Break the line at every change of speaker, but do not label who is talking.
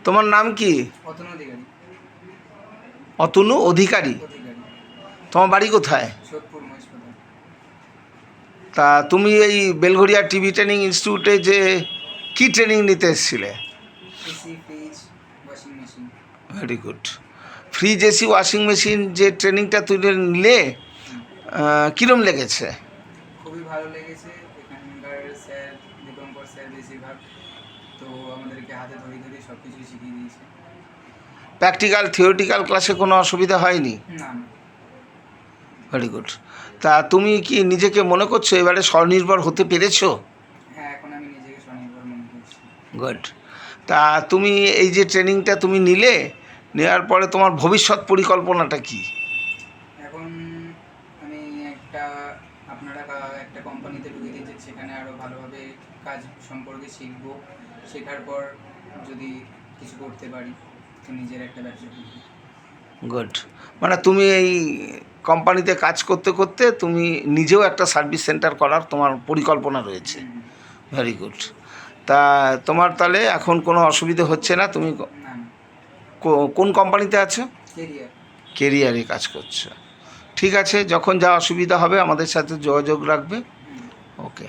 তোমার নাম কি?
অতনু অধিকারী।
অতনু অধিকারী।
অধিকারী।
তোমার বাড়ি কোথায়?
সোদপুর মহেশপাতা।
তা তুমি এই বেলঘরিয়া টিভি ট্রেনিং ইনস্টিটিউটে যে কি ট্রেনিং নিতে এসেছিলে?
AC, fridge, washing machine.
Very good. Fridge, AC, washing machine যে ট্রেনিংটা তুমি নিলে কীরম লেগেছে?
খুবই ভালো লেগেছে। এখানকার স্যার, দীপঙ্কর স্যার বেশিরভাগ তো আমাদেরকে হাতে ধরে ধরে সব কিছুই শিখিয়ে দিয়েছে।
প্র্যাকটিক্যাল থিওরিটিক্যাল ক্লাসে কোনো অসুবিধা হয়নি?
না না।
Very good. তা তুমি কি নিজেকে মনে করছো এবারে স্বনির্ভর হতে পেরেছো?
হ্যাঁ, এখন আমি নিজেকে স্বনির্ভর মনে করছি।
গুড। তা তুমি এই যে ট্রেনিংটা তুমি নিলে, নেওয়ার পরে তোমার ভবিষ্যৎ পরিকল্পনাটা কি?
এখন আমি একটা কোম্পানিতে ঢুকে দিয়েছি, সেখানে আরও ভালোভাবে কাজ সম্পর্কে শিখবো। শেখার পর যদি কিছু করতে পারি তো নিজের একটা ব্যবসা করব।
গুড। মানে তুমি এই কোম্পানিতে কাজ করতে করতে তুমি নিজেও একটা সার্ভিস সেন্টার করার তোমার পরিকল্পনা রয়েছে। Very good. তা তোমার তাহলে এখন কোনো অসুবিধা হচ্ছে না? তুমি
না না।
কোন কোম্পানিতে আছো?
কেরিয়ার।
কেরিয়ারে কাজ করছো। ঠিক আছে, যখন যা অসুবিধা হবে আমাদের সাথে যোগাযোগ রাখবে। ওকে।